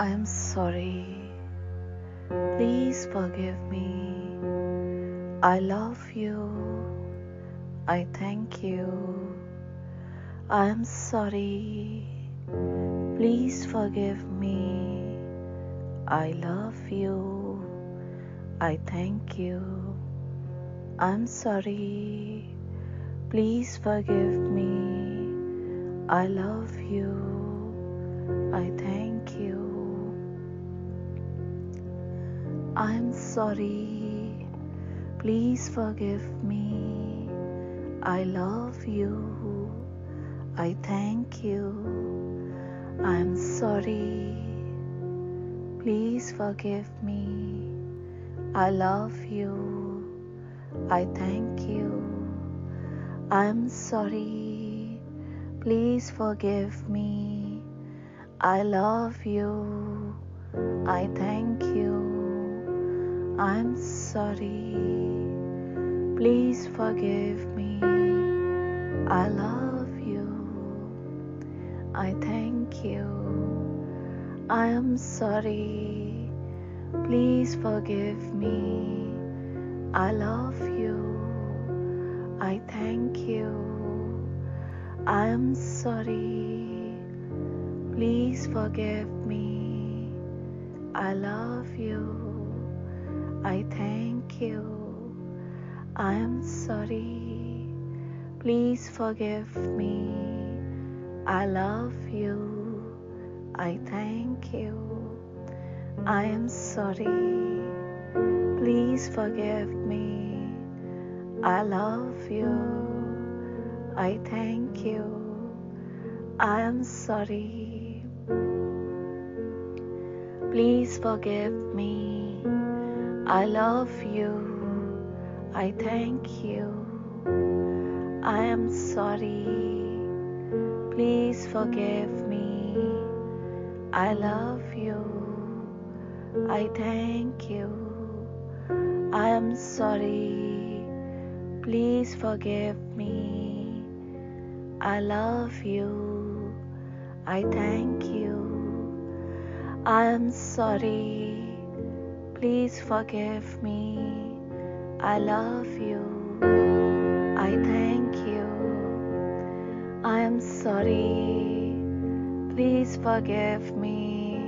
I am sorry. Please forgive me. I love you. I thank you. I am sorry. Please forgive me. I love you. I thank you. I'm sorry. Please forgive me. I love you. I thank you. I'm sorry. Please forgive me. I love you. I thank you. I'm sorry. Please forgive me. I love you. I thank you. I'm sorry. Please forgive me. I love you. I thank you. I'm sorry. Please forgive me. I love you. I thank you. I am sorry. Please forgive me. I love you. I thank you. I am sorry. Please forgive me. I love you. I thank you. I am sorry. Please forgive me. I love you. I thank you. I am sorry. Please forgive me. I love you. I thank you. I am sorry. Please forgive me. I love you. I thank you. I am sorry. Please forgive me. I love you. I thank you. I am sorry. Please forgive me. I love you. I thank you. I am sorry. Please forgive me. I love you. I thank you. I am sorry. Please forgive me.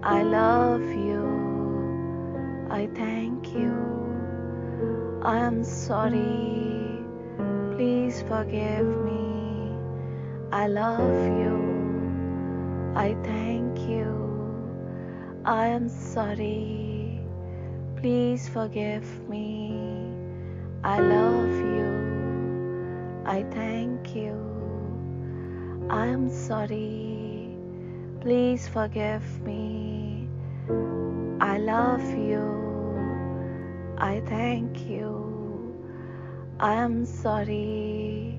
I love you. I thank you. I am sorry. Please forgive me. I love you. I thank you. I am sorry. Please forgive me. I love you. I thank you. I am sorry. Please forgive me. I love you. I thank you. I am sorry.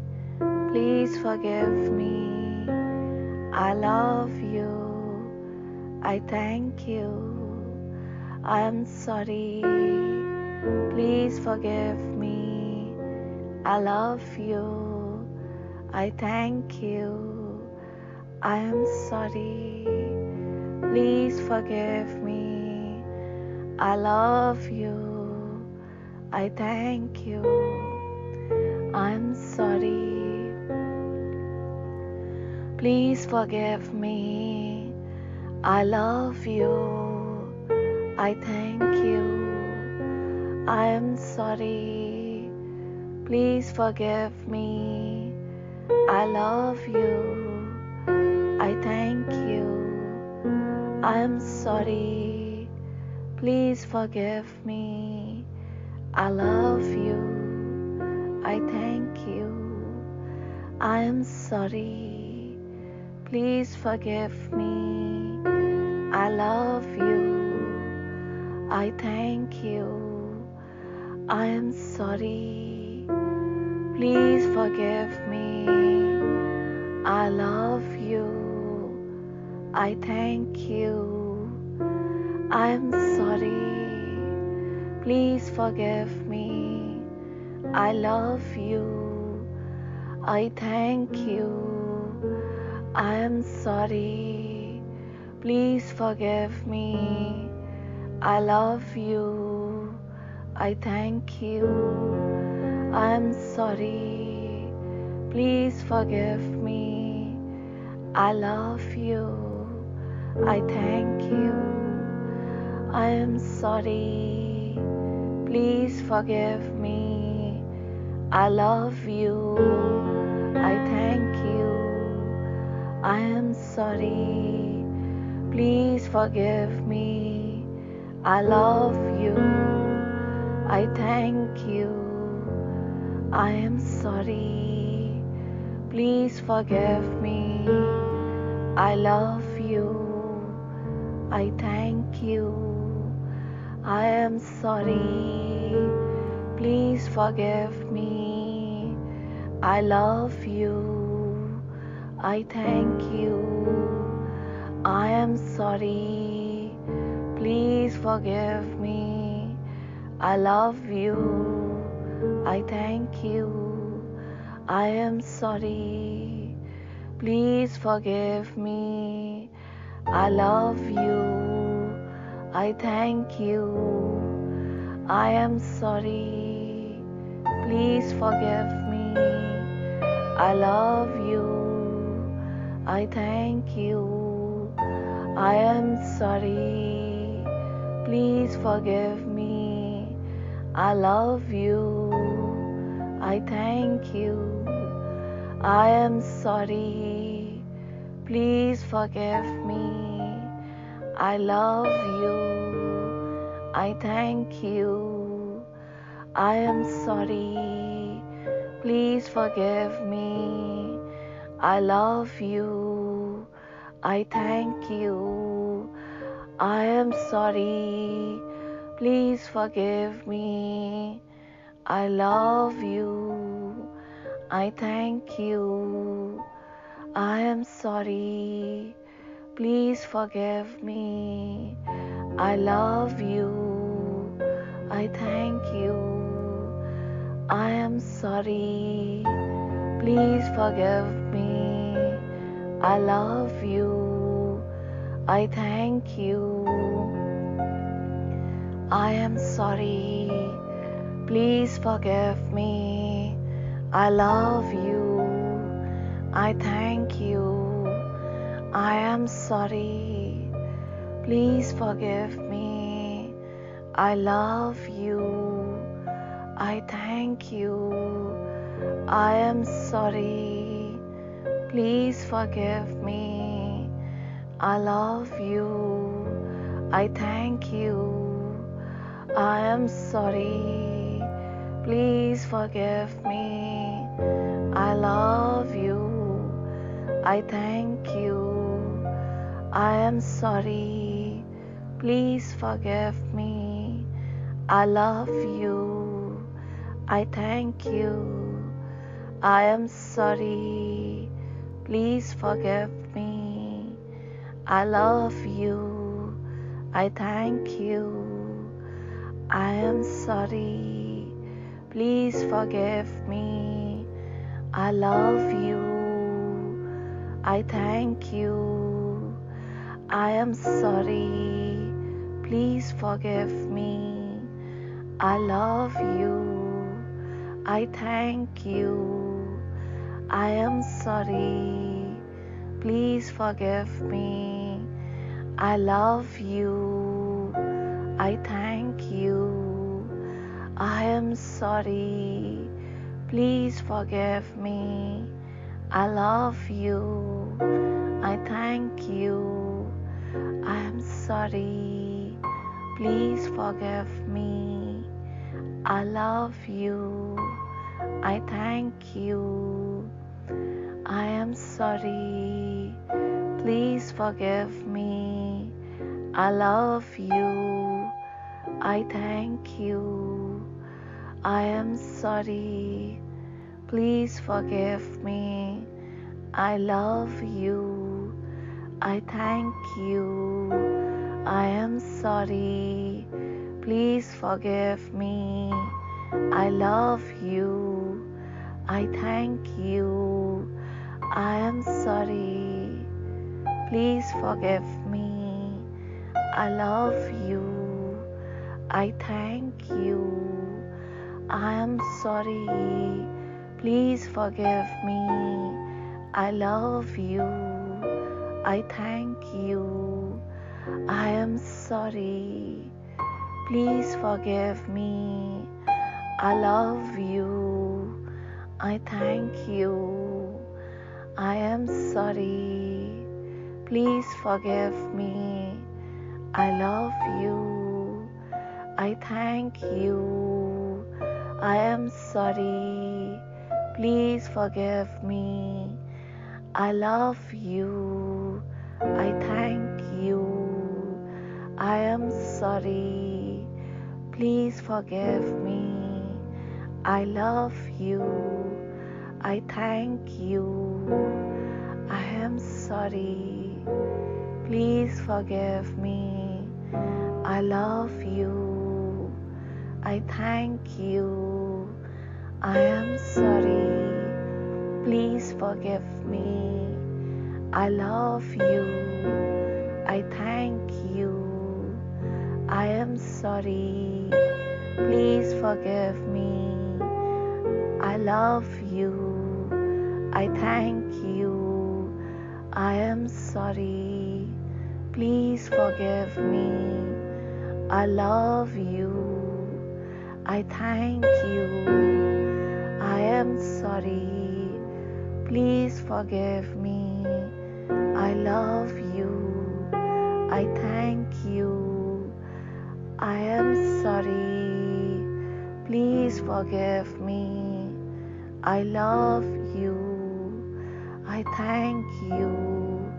Please forgive me. I love you. I thank you. I am sorry. Please forgive me. I love you. I thank you. I am sorry. Please forgive me. I love you. I thank you. I'm sorry. Please forgive me. I love you. I thank you. I am sorry. Please forgive me. I love you. I thank you. I am sorry. Please forgive me. I love you. I thank you. I am sorry. Please forgive me. I love you. I thank you. I am sorry. Please forgive me. I love you. I thank you. I am sorry. Please forgive me. I love you. I thank you. I am sorry. Please forgive me. I love you. I thank you. I'm sorry. Please forgive me. I love you. I thank you. I am sorry. Please forgive me. I love you. I thank you. I am sorry. Please forgive me. I love you. I thank you. I am sorry. Please forgive me. I love you. I thank you. I am sorry. Please forgive me. I love you. I thank you. I am sorry. Please forgive me. I love you. I thank you. I am sorry. Please forgive me. I love you. I thank you. I am sorry. Please forgive me. I love you. I thank you. I am sorry. Please forgive me. I love you. I thank you. I am sorry. Please forgive me. I love you. I thank you. I am sorry. Please forgive me. I love you. I thank you. I am sorry. Please forgive me. I love you. I thank you. I am sorry. Please forgive me. I love you. I thank you. I am sorry. Please forgive me. I love you. I thank you. I am sorry. Please forgive me. I love you. I thank you. I am sorry. Please forgive me. I love you. I thank you. I am sorry. Please forgive me. I love you. I thank you. I am sorry. Please forgive me. I love you. I thank you. I am sorry. Please forgive me. I love you. I thank you. I am sorry. Please forgive me. I love you. I thank you. I am sorry. Please forgive me. I love you. I thank you. I am sorry. Please forgive me. I love you. I thank you. I am sorry. Please forgive me. I love you. I thank you. I am sorry. Please forgive me. I love you. I thank you. I am sorry. Please forgive me. I love you. I thank you. I am sorry. Please forgive me. I love you. I thank you. I am sorry. Please forgive me. I love you. I thank you. I am sorry. Please forgive me. I love you. I thank you. I am sorry. Please forgive me. I love you. I thank you. I am sorry. Please forgive me. I love you. I thank you. I am sorry. Please forgive me. I love you. I thank you. I am sorry. Please forgive me. I love you. I thank you. I am sorry. Please forgive me. I love you. I thank you. I am sorry. Please forgive me. I love you. I thank you. I am sorry. Please forgive me. I love you. I thank you. I am sorry. Please forgive me. I love you. I thank you. I am sorry. Please forgive me. I love you. I thank you. I am sorry. Please forgive me. I love you. I thank you. I am sorry. Please forgive me. I love you. I thank you. I am sorry. Please forgive me. I love you. I thank you.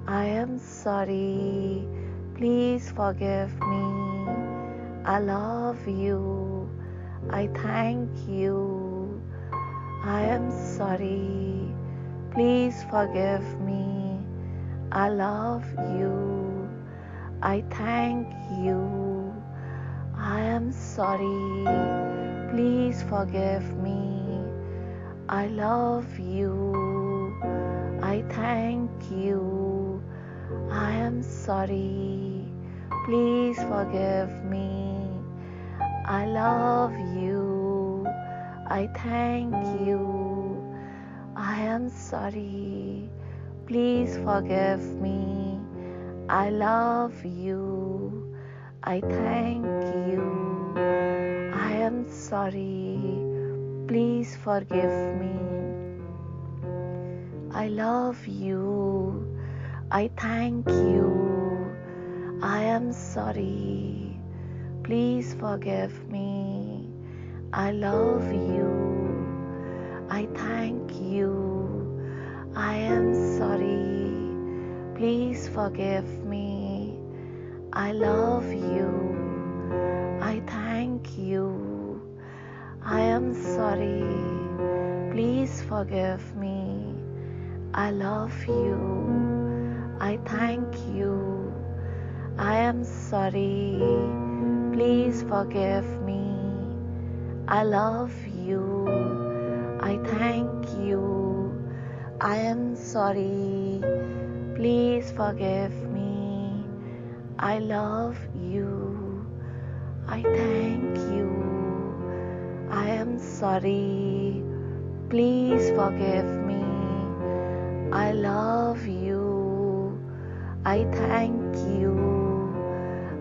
I am sorry. Please forgive me. I love you. I thank you. I am sorry. Please forgive me. I love you. I thank you. I am sorry. Please forgive me. I love you. I thank you. I am sorry. Please forgive me. I love you. I thank you. I am sorry. Please forgive me. I love you. I thank you. I am sorry. Please forgive me. I love you. I thank you. I am sorry. Please forgive me. I love you. I thank you. I am sorry. Please forgive me. I love you. I thank you. I am sorry. Please forgive me. I love you. I thank you. I am sorry. Please forgive me. I love you. I thank you. I am sorry. Please forgive me. I love you. I thank you. I am sorry. Please forgive me. I love you. I thank you.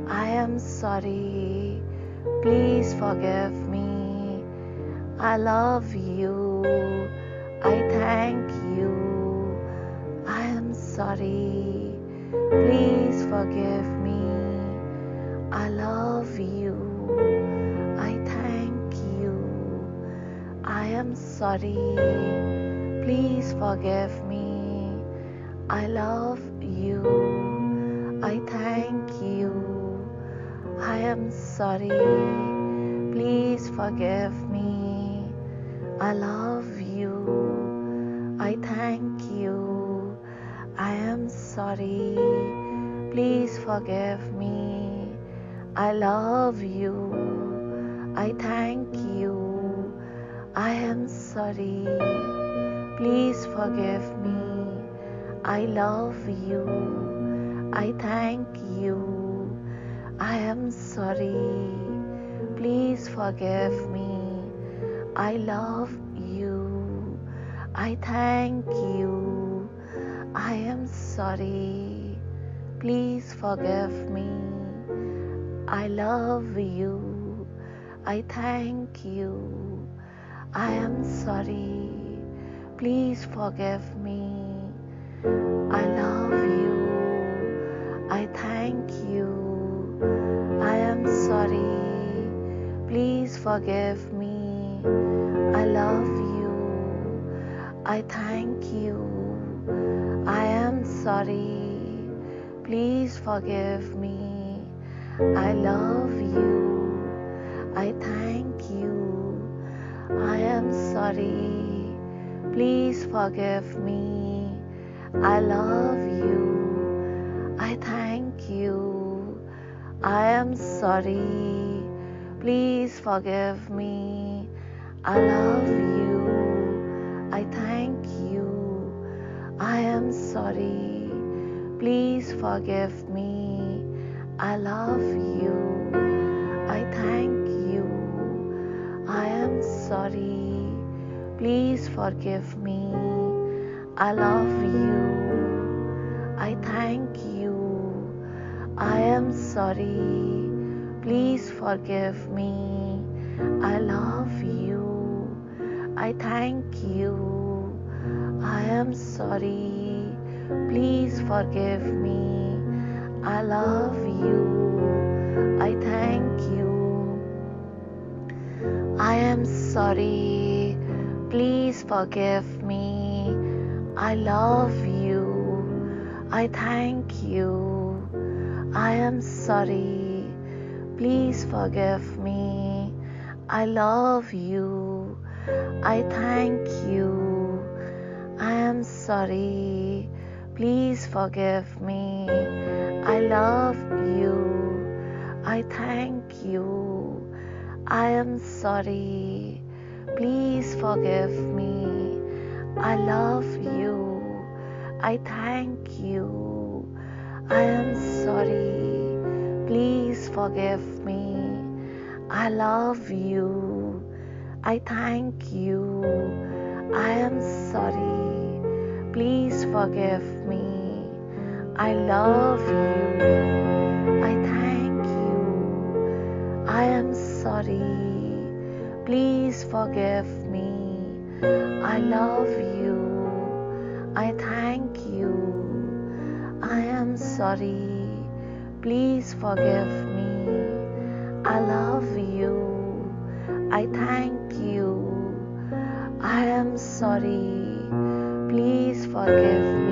I am sorry. Please forgive me. I love you. I thank you. I am sorry. Please forgive me. I love you. I thank you. I am sorry. Please forgive me. I love you. I thank you. I am sorry. Please forgive me. I love you. I thank you. I am sorry. Please forgive me. I love you. I thank you. I am sorry. Please forgive me. I love you. I thank you. I am sorry. Please forgive me. I love you. I thank you. I am sorry. Please forgive me. I love you. I thank you. I am sorry. Please forgive me. I love you. I thank you. I am sorry. Please forgive me. I love you. I thank you. I am sorry. Please forgive me. I love you. I thank you. I am sorry. Please forgive me. I love you. I thank you. I am sorry. Please forgive me. I love you. I thank you. I am sorry. Please forgive me. I love you. I thank you. I am sorry. Please forgive me. I love you. I thank you. I am sorry. Please forgive me. I love you. I thank you. I am sorry. Please forgive me. I love you. I thank you. I am sorry. Please forgive me. I love you. I thank you. I am sorry. Please forgive me. I love you. I thank you. I am sorry. Please forgive me. I love you. I thank you. I am sorry. Please forgive me. I love you. I thank you. I am sorry. Please forgive me. I love you. I thank you. I am sorry. Please forgive me. I love you. I thank you. I am sorry. Please forgive me. I love you. I thank you. I am sorry. Please forgive me. I love you. I thank you. I am sorry. Please forgive me.